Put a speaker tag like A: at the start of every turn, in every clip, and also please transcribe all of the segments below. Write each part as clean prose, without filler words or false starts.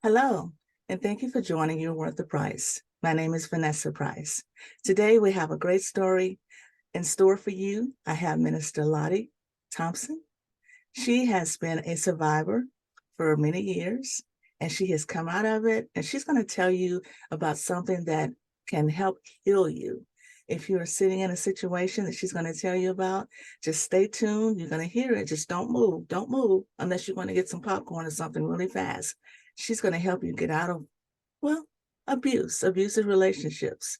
A: Hello, and thank you for joining You're Worth the Price. My name is Vanessa Price. Today we have a great story in store for you. I have Minister Lottie Thompson. She has been a survivor for many years, and she has come out of it, and she's going to tell you about something that can help heal you. If you're sitting in a situation that she's going to tell you about, just stay tuned. You're going to hear it. Just don't move. Don't move unless you want to get some popcorn or something really fast. She's going to help you get out of, well, abusive relationships.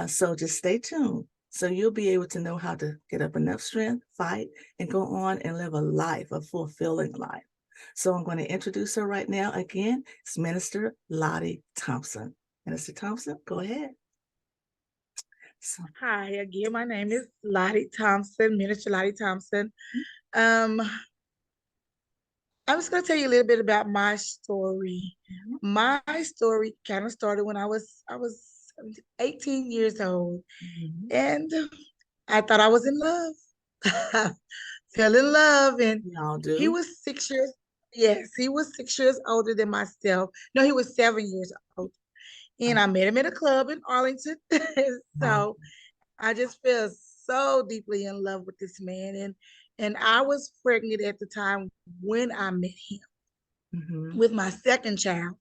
A: So just stay tuned. So you'll be able to know how to get up enough strength, fight, and go on and live a life, a fulfilling life. So I'm going to introduce her right now. Again, it's Minister Lottie Thompson. Minister Thompson, go ahead.
B: Hi, again, my name is Lottie Thompson, Minister Lottie Thompson. I'm just going to tell you a little bit about my story. My story kind of started when I was 18 years old, and I thought I was in love. Fell in love, and
A: Y'all
B: he
A: do.
B: was 6 years. Yes, he was 6 years older than myself. No, he was 7 years old, and I met him at a club in Arlington. So I just fell so deeply in love with this man, and I was pregnant at the time when I met him with my second child.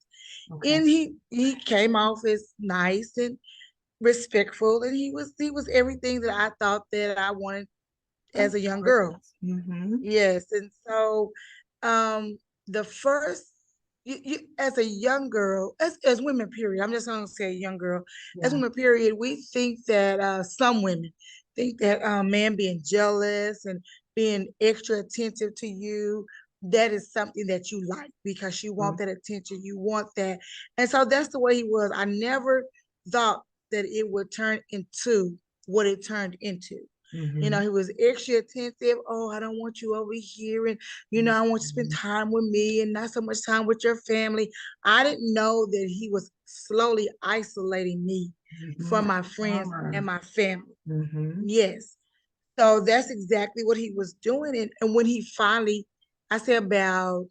A: Okay.
B: And he came off as nice and respectful, and he was everything that I thought that I wanted as a young girl. Yes, and so um the first as a young girl, as women, period. I'm just gonna say young girl. As women, period, we think that some women think that man being jealous and being extra attentive to you, that is something that you like because you want that attention, you want that. And so that's the way he was. I never thought that it would turn into what it turned into. You know, he was extra attentive. Oh, I don't want you over here. And, I want you to spend time with me and not so much time with your family. I didn't know that he was slowly isolating me from my friends and my family. Yes. So that's exactly what he was doing. And when he finally, I say about,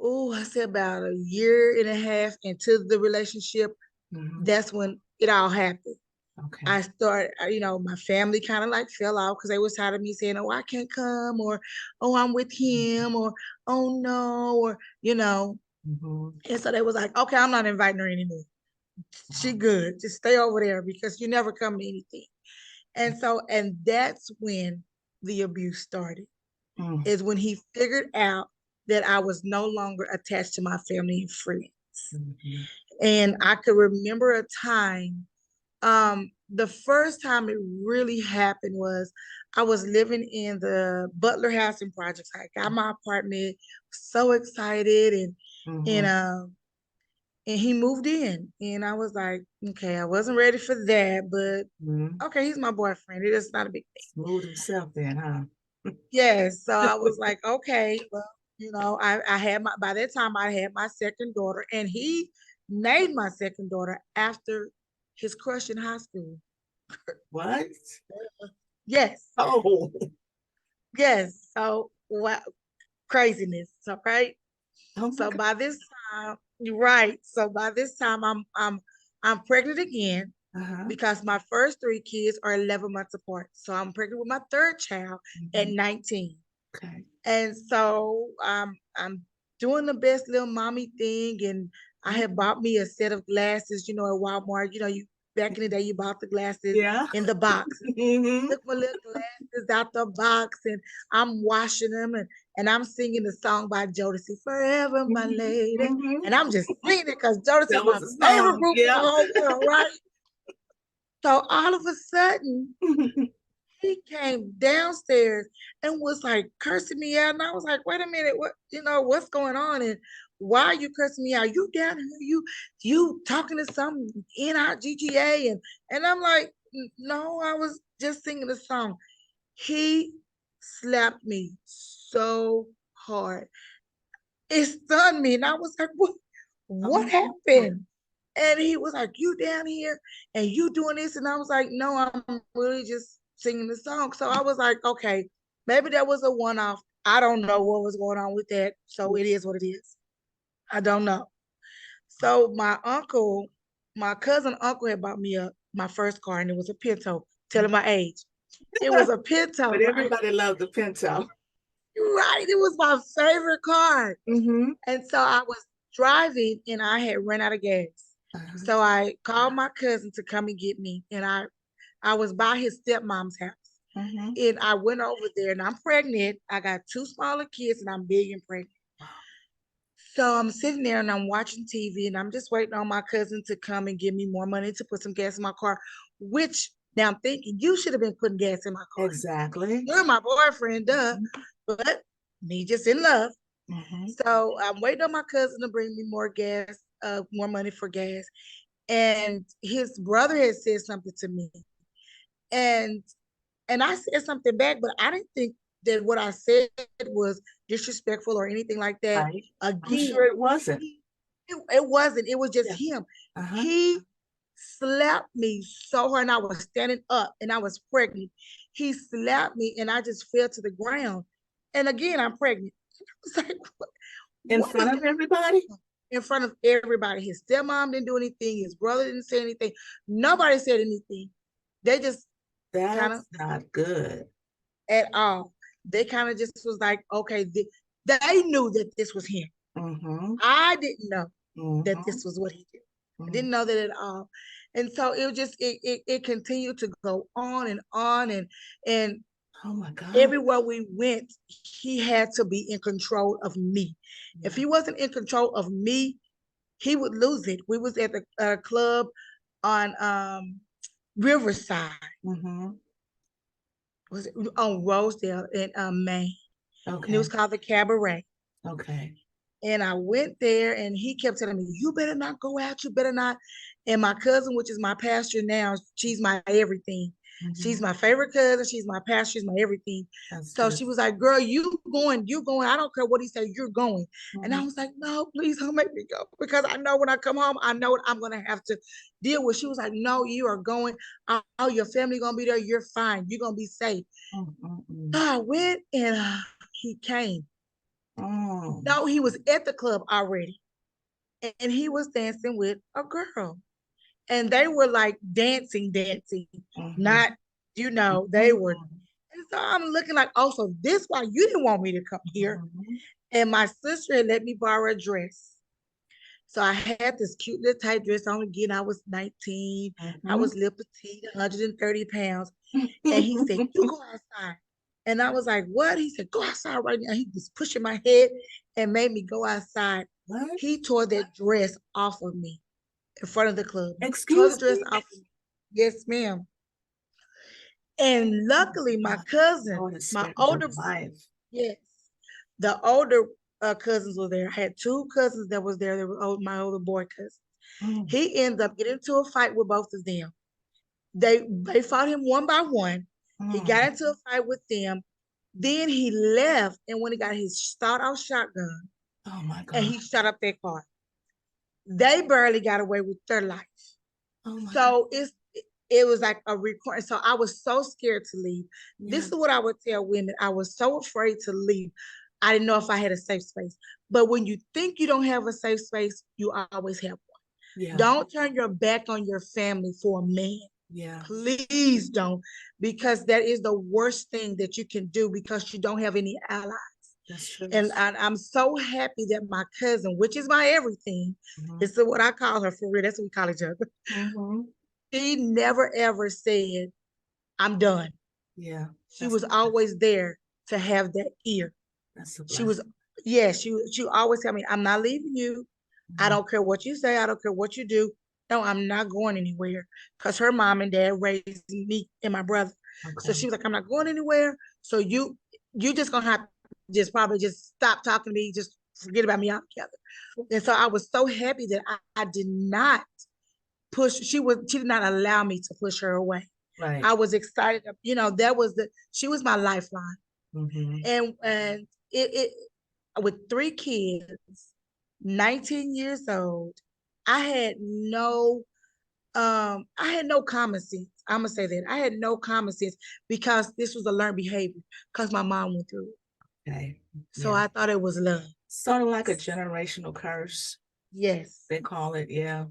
B: I say about a year and a half into the relationship, that's when it all happened.
A: Okay.
B: I started, my family kind of like fell out because they was tired of me saying, oh, I can't come, or, oh, I'm with him, or, oh, no, or, And so they was like, okay, I'm not inviting her anymore. She good. Just stay over there because you never come to anything. And that's when the abuse started, is when he figured out that I was no longer attached to my family and friends. And I could remember a time. The first time it really happened was I was living in the Butler Housing Projects. I got my apartment, so excited, and he moved in, and I was like, okay, I wasn't ready for that, but okay, he's my boyfriend. It is not a big thing.
A: Moved himself then, huh?
B: Yes, so I was like, okay, well, I had by that time I had my second daughter, and he named my second daughter after his crush in high school.
A: What?
B: Yes.
A: Oh.
B: Yes. So what craziness. So right.
A: Oh
B: So by this time, you're right. So by this time I'm pregnant again because my first three kids are 11 months apart. So I'm pregnant with my third child at 19.
A: Okay.
B: And so I'm doing the best little mommy thing, and I had bought me a set of glasses, at Walmart. You back in the day you bought the glasses in the box. Took my little glasses out the box, and I'm washing them, and I'm singing the song by Jodeci, Forever My Lady. And I'm just singing it because Jodeci is my favorite group in the whole world, right? So all of a sudden, he came downstairs and was like cursing me out. And I was like, wait a minute, what's going on? And why are you cursing me out? You down here, you talking to some NIGGA. And I'm like, no, I was just singing a song. He slapped me so hard. It stunned me. And I was like, what happened? And he was like, you down here and you doing this. And I was like, no, I'm really just singing the song. So I was like, okay, maybe that was a one-off. I don't know what was going on with that. So it is what it is. I don't know. So my cousin uncle had bought me my first car, and it was a Pinto. Telling my age, it was a Pinto.
A: But everybody loved the Pinto.
B: Right, it was my favorite car. And so I was driving, and I had run out of gas. So I called my cousin to come and get me, and I was by his stepmom's house. And I went over there, and I'm pregnant. I got 2 smaller kids, and I'm big and pregnant. So I'm sitting there and I'm watching TV, and I'm just waiting on my cousin to come and give me more money to put some gas in my car, which now I'm thinking you should have been putting gas in my car.
A: Exactly.
B: You're my boyfriend, duh. But me just in love. So I'm waiting on my cousin to bring me more gas, more money for gas. And his brother had said something to me. And I said something back, but I didn't think that what I said was disrespectful or anything like that.
A: Right.
B: Again,
A: I'm sure it wasn't.
B: It wasn't. It was just him. He slapped me so hard, and I was standing up, and I was pregnant. He slapped me, and I just fell to the ground. And again, I'm pregnant. I was like,
A: in front of everybody?
B: In front of everybody. His stepmom didn't do anything. His brother didn't say anything. Nobody said anything. They just
A: That's not good
B: at all. They kind of just was like, okay, they knew that this was him. I didn't know that this was what he did. I didn't know that at all. And so it just it continued to go on and
A: oh my God.
B: Everywhere we went, he had to be in control of me. If he wasn't in control of me, he would lose it. We was at the club on Riverside. Was it on Rosedale in Maine? Okay. And it was called the Cabaret. Okay. And I went there, and he kept telling me, "You better not go out. You better not." And my cousin, which is my pastor now, she's my everything. She's my favorite cousin. She's my pastor. She's my everything. So she was like, "Girl, you going. I don't care what he said. You're going." And I was like, "No, please don't make me go, because I know when I come home, I know what I'm gonna have to deal with." She was like, "No, you are going. All your family gonna be there. You're fine. You're gonna be safe." So I went, and he came. No, he was at the club already, and he was dancing with a girl, and they were like dancing, not, they were. And so I'm looking like, oh, so this why you didn't want me to come here. And my sister had let me borrow a dress. So I had this cute little tight dress on. Again, I was 19. I was little petite, 130 pounds. And he said, "You go outside." And I was like, "What?" He said, "Go outside right now." He was pushing my head and made me go outside. What? He tore that dress off of me in front of the club. Excuse me? Tore the dress off of me. Yes, ma'am. And luckily, my cousin, my older wife, yes, the older cousins were there. I had 2 cousins that was there. They were my older boy cousins. He ended up getting into a fight with both of them. They fought him one by one. He got into a fight with them. Then he left, and when he got his start-off shotgun, oh my God, and he shot up their car. They barely got away with their life. Oh my God. It was like a recording. So I was so scared to leave. Yeah. This is what I would tell women. I was so afraid to leave. I didn't know if I had a safe space. But when you think you don't have a safe space, you always have one. Yeah. Don't turn your back on your family for a man. Yeah. Please don't, because that is the worst thing that you can do, because you don't have any allies. That's true. And I'm so happy that my cousin, which is my everything, this is what I call her for real. That's what we call each other. She never ever said, "I'm done." Yeah. She was always there to have that ear. She was, yeah, she always tell me, "I'm not leaving you. I don't care what you say. I don't care what you do. No, I'm not going anywhere." Because her mom and dad raised me and my brother. Okay. So she was like, "I'm not going anywhere. So you just gonna have to just probably just stop talking to me. Just forget about me altogether." And so I was so happy that I did not push. She did not allow me to push her away. Right. I was excited. She was my lifeline. And it with 3 kids, 19 years old, I had no common sense. I'm gonna say that. I had no common sense, because this was a learned behavior, because my mom went through it. Okay. So yeah. I thought it was love. Sort of like a generational curse. Yes.
A: They call it, yeah.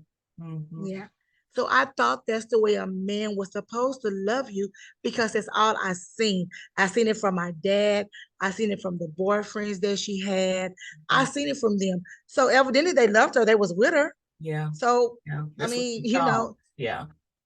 B: Yeah. So I thought that's the way a man was supposed to love you because that's all I seen. I seen it from my dad. I seen it from the boyfriends that she had. I seen it from them. So evidently they loved her. They was with her.
A: Yeah.
B: So
A: Yeah.
B: I
A: That's what
B: mean,
A: you thought. Yeah.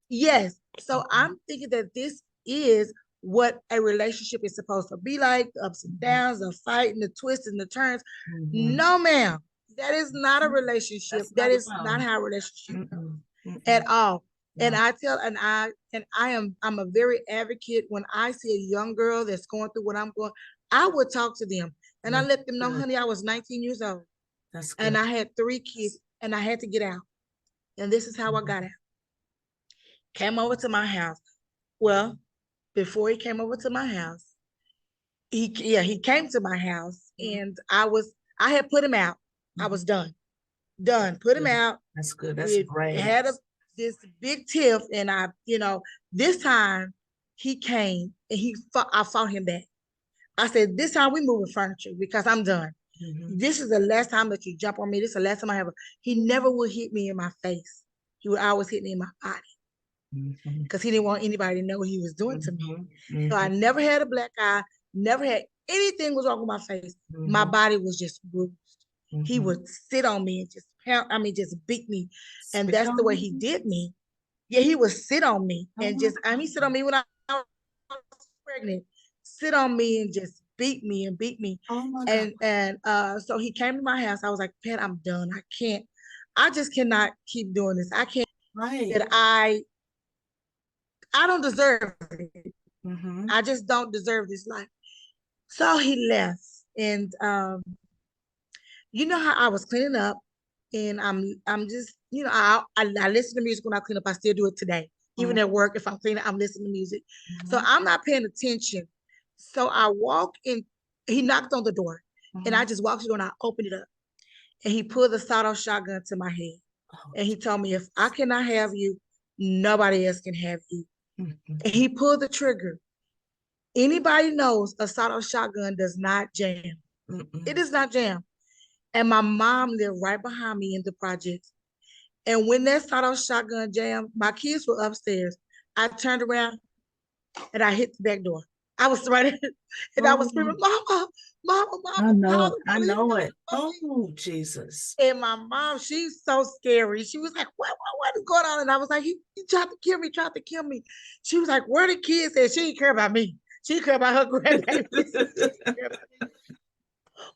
B: yes. So I'm thinking that this is what a relationship is supposed to be like, the ups and downs, the fighting, the twists and the turns. No, ma'am. That is not a relationship.
A: That's
B: That
A: not
B: is
A: love.
B: not how a relationship goes
A: Mm-mm.
B: at all. And
A: Yeah.
B: I'm a very advocate when I see a young girl that's going through what I'm going, I would talk to them and I let them know, honey, I was 19 years old
A: That's good.
B: and I had 3 kids and I had to get out. And this is how I got out. Came over to my house. Well, before he came over to my house, he came to my house and I had put him out. I was done. Put him out.
A: That's good. That's
B: We
A: great.
B: had this big tiff, and this time he came and I fought him back. I said, this time we moving furniture because I'm done. This is the last time that you jump on me. This is the last time I ever. He never would hit me in my face. He would always hit me in my body because he didn't want anybody to know what he was doing to me. So I never had a black eye, never had anything was wrong with my face. My body was just bruised. He would sit on me and just just beat me. And that's the way he did me. Yeah, he would sit on me and he sit on me when I was pregnant, sit on me and just beat me and beat me.
A: Oh my God.
B: And so he came to my house. I was like, Pat, I'm done. I just cannot keep doing this. I can't that I don't deserve it. I just don't deserve this life. So he left. And you know how I was cleaning up and I'm just, I listen to music when I clean up. I still do it today. Even at work, if I'm cleaning, I'm listening to music. So I'm not paying attention. So I walk in, he knocked on the door and I just walked to the door and I opened it up. And he pulled the sawed-off shotgun to my head. And he told me, if I cannot have you, nobody else can have you. And he pulled the trigger. Anybody knows a sawed-off shotgun does not jam. It does not jam. And my mom lived right behind me in the projects. And when that sawed-off shotgun jammed, my kids were upstairs. I turned around and I hit the back door. I was right and I was screaming, Mama, Mama, Mama.
A: I know it. Oh, Jesus.
B: And my mom, she's so scary. She was like, what is going on? And I was like, he tried to kill me. She was like, where the kids at? She didn't care about me. She cared about her grandbaby.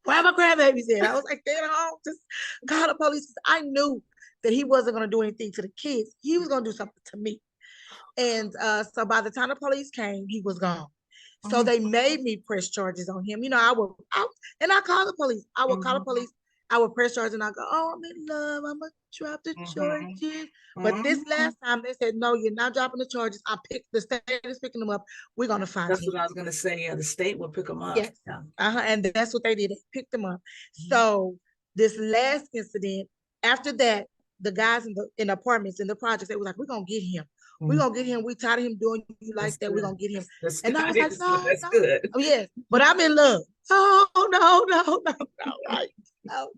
B: Where my grandbabies at? I was like, they're at home. Just call the police. I knew that he wasn't going to do anything to the kids. He was going to do something to me. And so by the time the police came, he was gone. So they made me press charges on him. I call the police. I would call the police. I would press charges and I go, oh, I'm in love. I'm going to drop the charges. But this last time they said, no, you're not dropping the charges. The state is picking them up. We're going to find
A: That's what I was going to say. Yeah, the state will pick them up.
B: Yes. Yeah. And that's what they did. They picked them up. So this last incident, after that, the guys in the apartments, in the projects, they were like, we're going to get him. We're going to get him. We tired of him doing you like that. We're going to get him. And I was like, no, that's good. Oh, yes. But I'm in love. Oh, no. Right. No.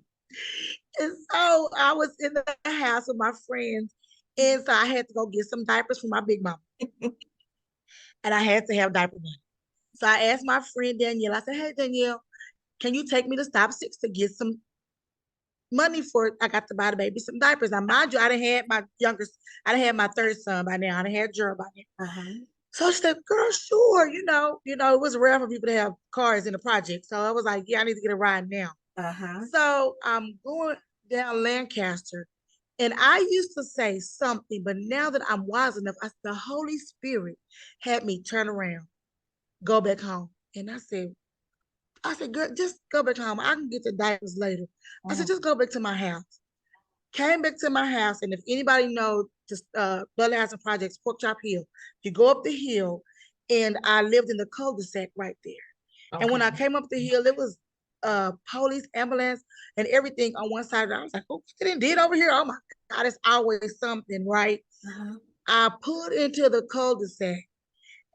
B: And so I was in the house with my friends. And so I had to go get some diapers for my big mama. And I had to have diaper money. So I asked my friend Danielle, I said, hey, Danielle, can you take me to Stop 6 to get some money for it? I got to buy the baby some diapers. Now, mind you, I done had my third son by now. I done had Gerald by now. So she said, girl, sure. It was rare for people to have cars in the project. So I was like, yeah, I need to get a ride now. So I'm going down Lancaster. And I used to say something, but now that I'm wise enough, the Holy Spirit had me turn around, go back home. And I said, girl, just go back home. I can get the diapers later. I said, just go back to my house. Came back to my house. And if anybody knows, just Butler Housing Projects, Pork Chop Hill, you go up the hill, and I lived in the cul-de-sac right there. And when I came up the hill, it was police, ambulance, and everything on one side. I was like, oh, what did over here? Oh my God, it's always something, right? I pulled into the cul-de-sac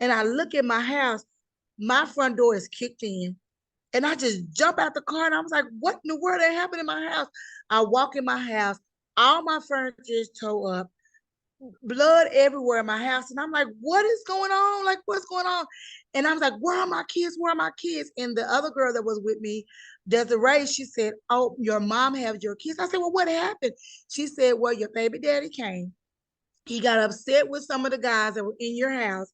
B: and I look at my house. My front door is kicked in. And I just jump out the car and I was like, what in the world that happened in my house? I walk in my house, all my furniture is tore up, blood everywhere in my house. And I'm like, what is going on? Like, what's going on? And I was like, where are my kids? Where are my kids? And the other girl that was with me, Desiree, she said, oh, your mom has your kids. I said, well, what happened? She said, well, your baby daddy came. He got upset with some of the guys that were in your house,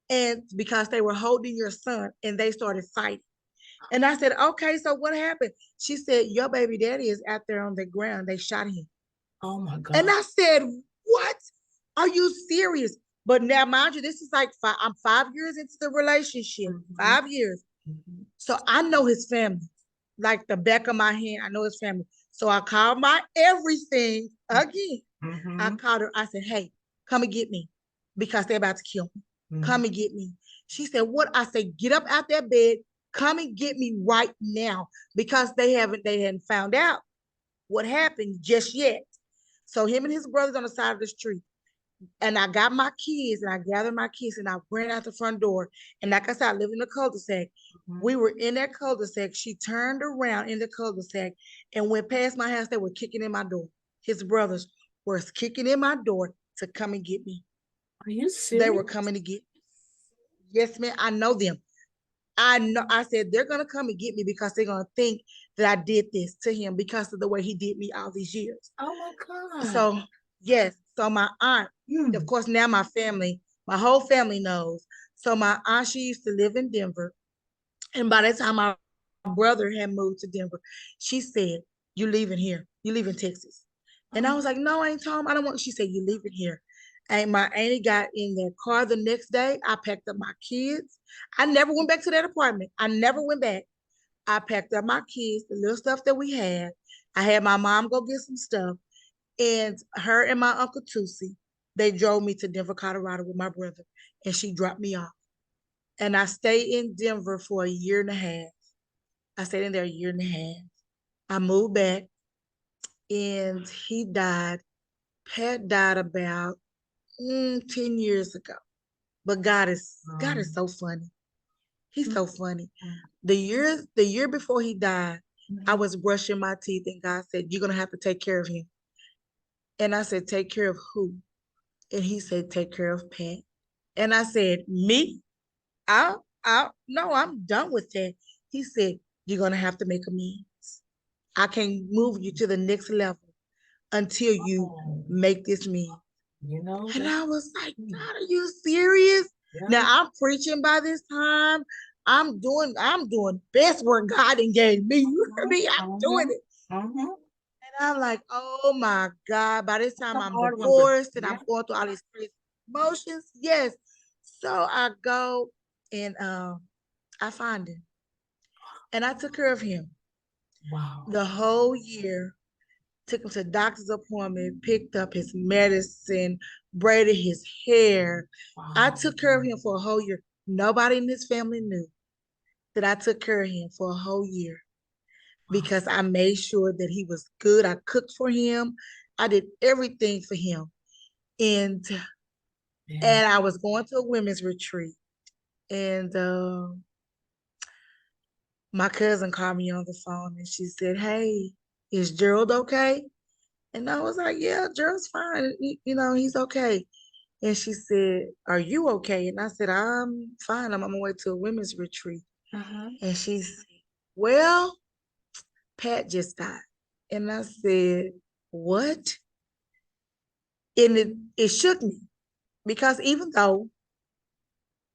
B: and because they were holding your son and they started fighting. And I said, okay, so what happened? She said, your baby daddy is out there on the ground. They shot him.
A: Oh my God.
B: And I said, what? Are you serious? But now, mind you, this is like I'm 5 years into the relationship, 5 years. So I know his family, like the back of my hand. I know his family. So I called my everything again. I called her. I said, hey, come and get me because they're about to kill me. Come and get me. She said, what? I said, get up out that bed. Come and get me right now because they hadn't found out what happened just yet. So him and his brothers on the side of the street. And I got my kids and I gathered my kids and I ran out the front door. And like I said, I live in the cul-de-sac. We were in that cul-de-sac. She turned around in the cul-de-sac and went past my house. They were kicking in my door. His brothers were kicking in my door to come and get me.
A: Are you serious?
B: They were coming to get me. Yes, ma'am. I know them. I know. I said, they're going to come and get me because they're going to think that I did this to him because of the way he did me all these years.
A: Oh my God.
B: So, yes. So my aunt, of course, now my whole family knows. So my aunt, she used to live in Denver. And by the time my brother had moved to Denver, she said, you leaving here. You leaving Texas. And I was like, no, I ain't told him. I don't want. She said, you leaving here. And my auntie got in their car the next day. I packed up my kids. I never went back to that apartment. I never went back. I packed up my kids, the little stuff that we had. I had my mom go get some stuff. And her and my Uncle Tusi, they drove me to Denver, Colorado with my brother. And she dropped me off. And I stayed in Denver for a year and a half. I stayed in there a year and a half. I moved back and he died. Pat died about 10 years ago. But God is so funny. He's so funny. The year before he died, I was brushing my teeth and God said, you're going to have to take care of him. And I said, take care of who? And he said, take care of Pat. And I said, me? No, I'm done with that. He said, you're going to have to make amends. I can't move you to the next level until you make this mean. And I was like, God, are you serious? Yeah. Now I'm preaching by this time. I'm doing best work God and gave me. You hear me? I'm doing it. And I'm like, oh my God. By this time I'm divorced and I'm going through all these crazy emotions. Yes. So I go and I find him. And I took care of him. Wow. The whole year. Took him to doctor's appointment, picked up his medicine, braided his hair. Wow. I took care of him for a whole year. Nobody in his family knew that I took care of him for a whole year because I made sure that he was good. I cooked for him. I did everything for him. And I was going to a women's retreat. And my cousin called me on the phone and she said, hey, is Gerald okay? And I was like, yeah, Gerald's fine. He's okay. And she said, are you okay? And I said, I'm fine. I'm on my way to a women's retreat. And she said, well, Pat just died. And I said, what? And it shook me because even though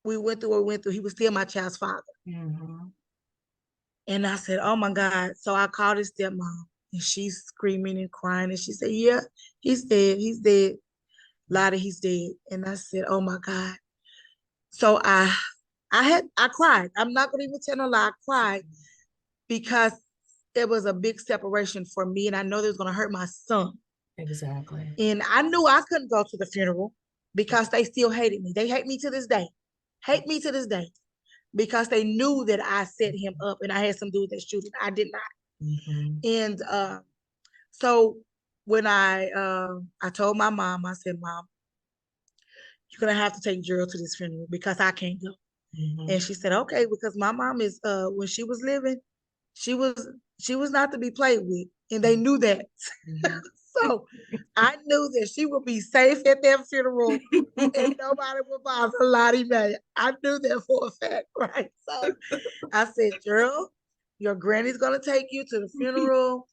B: we went through what we went through, he was still my child's father. And I said, oh my God. So I called his stepmom. And she's screaming and crying. And she said, yeah, he's dead. He's dead. Lottie, he's dead. And I said, oh my God. So I cried. I'm not gonna even tell no lie. I cried because it was a big separation for me. And I know it was gonna hurt my son.
A: Exactly.
B: And I knew I couldn't go to the funeral because they still hated me. They hate me to this day. Hate me to this day. Because they knew that I set him up and I had some do with that shooting. I did not. And so when I told my mom, I said, Mom, you're gonna have to take Gerald to this funeral because I can't go. And she said, okay, because my mom is when she was living, she was not to be played with, and they knew that. So I knew that she would be safe at that funeral and nobody would bother Lottie Mae. I knew that for a fact, right? So I said, girl, your granny's gonna take you to the funeral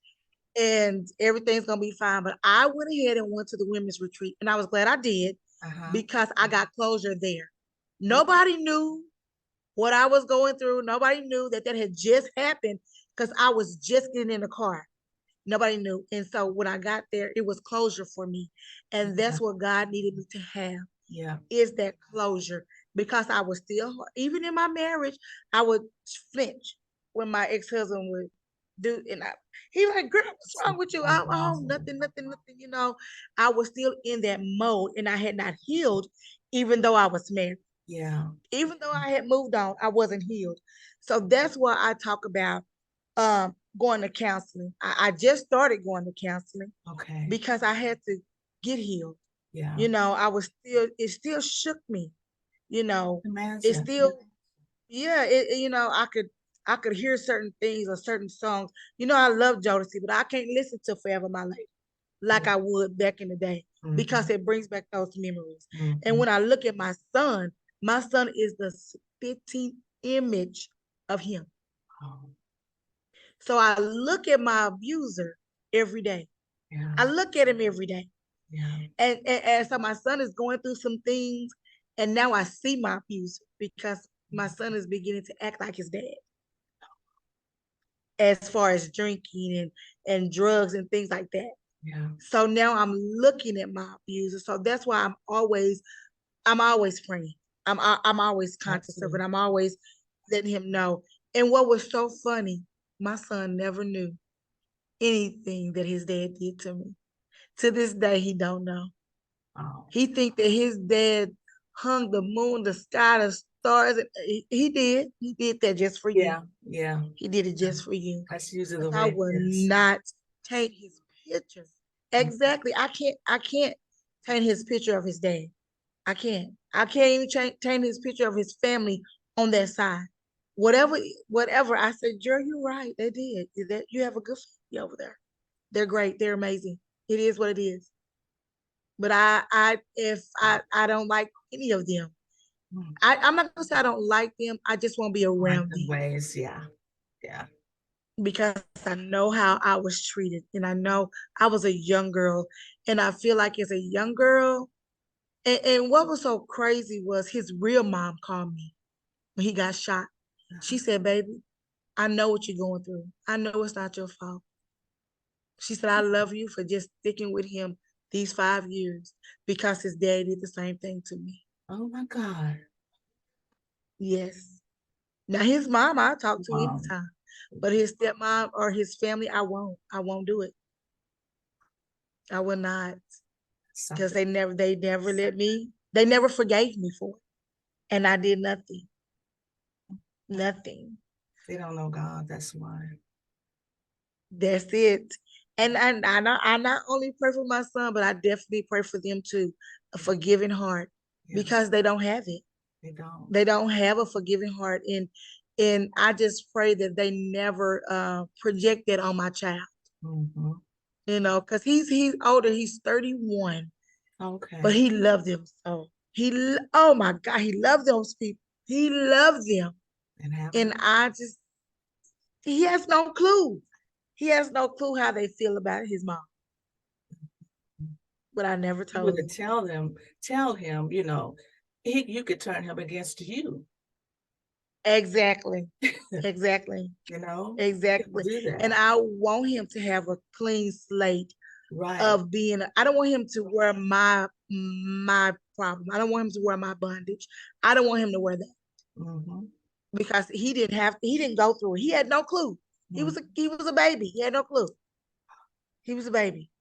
B: and everything's gonna be fine. But I went ahead and went to the women's retreat, and I was glad I did because I got closure there. Nobody knew what I was going through. Nobody knew that had just happened because I was just getting in the car. Nobody knew. And so when I got there, it was closure for me. And that's what God needed me to have.
A: Yeah.
B: Is that closure. Because I was still, even in my marriage, I would flinch when my ex-husband would do, and he like, girl, what's wrong with you? Oh, nothing, you know. I was still in that mode and I had not healed, even though I was married.
A: Yeah.
B: Even though I had moved on, I wasn't healed. So that's why I talk about going to counseling. I just started going to counseling.
A: Okay.
B: Because I had to get healed.
A: Yeah.
B: You know, it still shook me. You know,
A: Imagine.
B: it still, yeah, you know, I could hear certain things or certain songs. You know, I love Jodeci, but I can't listen to Forever My Lady like I would back in the day because it brings back those memories. And when I look at my son is the spitting image of him. Oh. So I look at my abuser every day. Yeah. I look at him every day. Yeah. And so my son is going through some things, and now I see my abuser because my son is beginning to act like his dad. As far as drinking and drugs and things like that. Yeah. So now I'm looking at my abuser. So that's why I'm always praying. I'm always conscious of it. I'm always letting him know. And what was so funny, my son never knew anything that his dad did to me. To this day, he don't know. Oh. He think that his dad hung the moon, the sky, the stars. He did. He did that just for you.
A: Yeah, yeah.
B: He did it just for you.
A: That's usually the way
B: I will not take his picture. Exactly. I can't taint his picture of his dad. I can't. I can't even taint his picture of his family on that side. Whatever. I said, Joe, you're right. They did. That you have a good family over there. They're great. They're amazing. It is what it is. But if I don't like any of them, I'm not gonna say I don't like them. I just won't be around them.
A: Ways, yeah, yeah.
B: Because I know how I was treated, and I know I was a young girl, and I feel like as a young girl, and what was so crazy was his real mom called me when he got shot. She said, "Baby, I know what you're going through. I know it's not your fault." She said, "I love you for just sticking with him these 5 years because his dad did the same thing to me."
A: Oh my God.
B: Yes. Now his mom I talk to anytime, but his stepmom or his family, I won't do it. I will not, because they never let me. They never forgave me for it, and I did nothing. Nothing.
A: They don't know God. That's why.
B: That's it. And I not only pray for my son, but I definitely pray for them too, a forgiving heart, because they don't have it.
A: They don't.
B: They don't have a forgiving heart, and I just pray that they never project that on my child. You know, because he's older. He's 31.
A: Okay.
B: But he loved them so. Oh my God, he loved those people. He loved them. And he has no clue. He has no clue how they feel about his mom. But I never told him.
A: Tell him, you know, you could turn him against you.
B: Exactly. Exactly.
A: You know?
B: Exactly. And I want him to have a clean slate of being, I don't want him to wear my problem. I don't want him to wear my bondage. I don't want him to wear that. Because he didn't go through it. He had no clue. He was a baby. He had no clue. He was a baby.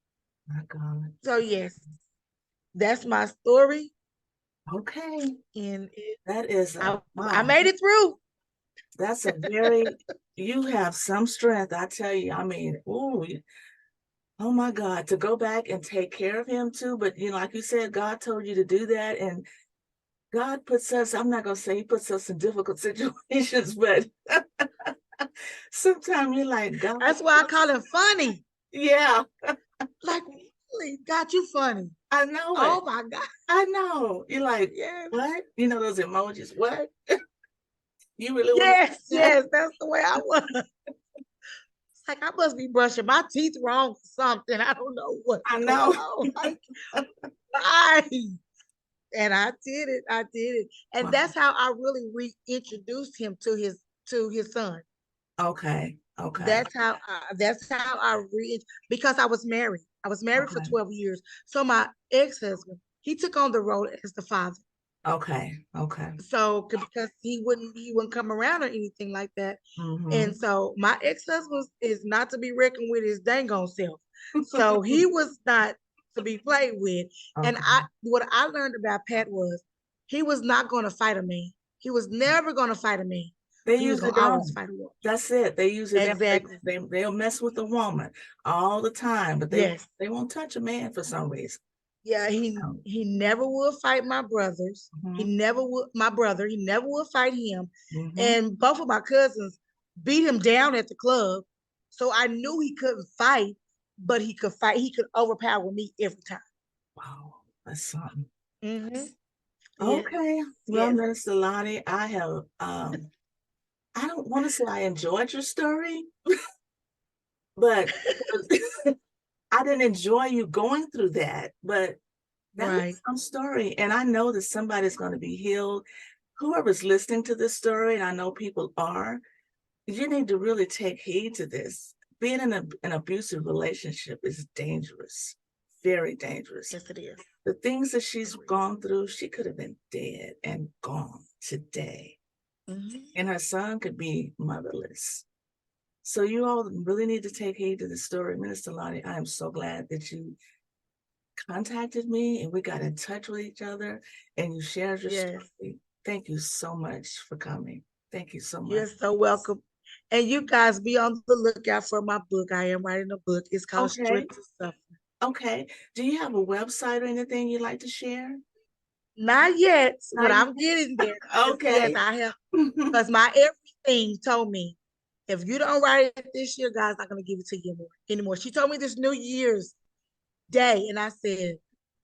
A: My God.
B: So yes, that's my story.
A: Okay.
B: And
A: that is
B: wow. I made it through.
A: That's a you have some strength, I tell you. I mean, oh my God, to go back and take care of him too. But you know, like you said, God told you to do that, and God puts us, I'm not gonna say he puts us in difficult situations, but sometimes you're like, God.
B: That's why I call him funny.
A: Yeah.
B: Like, really, God, you funny.
A: I know it.
B: Oh my God.
A: I know. You're like,
B: Yes.
A: what? You know those emojis, what? You really want
B: Yes, yes, that's the way I was. It's like I must be brushing my teeth wrong for something. I don't know what's
A: I
B: going
A: know.
B: on. Like, why? And I did it. I did it. And
A: Wow.
B: that's how I really reintroduced him to his son.
A: Okay. Okay.
B: That's how I because I was married. I was married for
A: Okay.
B: 12 years. So my ex-husband, he took on the role as the father.
A: Okay. Okay.
B: So because he wouldn't come around or anything like that.
A: Mm-hmm.
B: And so my ex-husband is not to be reckoned with his dang on self. So he was not to be played with. And
A: Okay.
B: what I learned about Pat was he was not going to fight a man. He was never going to fight a man.
A: They
B: He was
A: usually
B: going to always
A: don't.
B: fight a woman.
A: That's it. They usually don't.
B: Exactly.
A: They'll mess with the woman all the time, but
B: Yes.
A: they won't touch a man for some reason.
B: Yeah, he never would fight my brothers. He
A: Mm-hmm.
B: never would my brother. He never would fight him.
A: Mm-hmm.
B: And both of my cousins beat him down at the club. So I knew he couldn't fight, but he could fight. He could overpower me every time.
A: Wow, that's something.
B: Mm-hmm. Yes.
A: Okay. Well,
B: Yes.
A: Minister Lottie, I have I don't want to say I enjoyed your story, but I didn't enjoy you going through that. But that
B: Right.
A: was some story. And I know that somebody's going to be healed. Whoever's listening to this story, and I know people are, you need to really take heed to this. Being in an abusive relationship is dangerous, very dangerous.
B: Yes, it is.
A: The things that she's gone through, she could have been dead and gone today.
B: Mm-hmm.
A: And her son could be motherless. So you all really need to take heed to the story. Minister Lottie, I am so glad that you contacted me and we got in touch with each other and you shared your
B: Yes.
A: story. Thank you so much for coming. Thank you so much.
B: You're so welcome. And you guys be on the lookout for my book. I am writing a book. It's called
A: Okay.
B: Strength to Suffer.
A: Okay. Do you have a website or anything you'd like to share?
B: Not yet, but
A: Not
B: I'm getting there.
A: Okay.
B: Yes, I have. Because my everything told me, if you don't write it this year, God's not going to give it to you anymore. She told me this New Year's Day, and I said,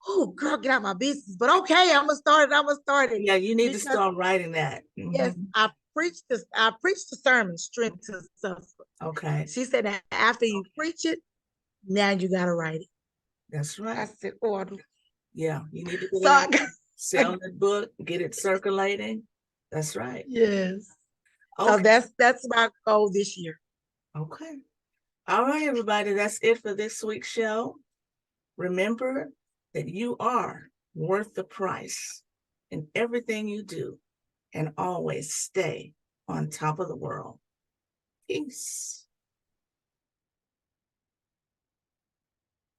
B: "Oh, girl, get out my business." But okay, I'm gonna start it. I'm gonna start it.
A: Yeah, you need to
B: Because
A: start writing that.
B: yes, I preached this. I preached the sermon, Strength to Suffer.
A: Okay.
B: She said that after you preach it, now you gotta write it.
A: That's right.
B: I said, "Oh, I do."
A: Yeah, you need to get
B: So
A: it out, sell the book, get it circulating. That's right.
B: Yes.
A: Okay.
B: So that's my goal this year.
A: Okay. All right, everybody. That's it for this week's show. Remember that you are worth the price in everything you do, and always stay on top of the world. Peace.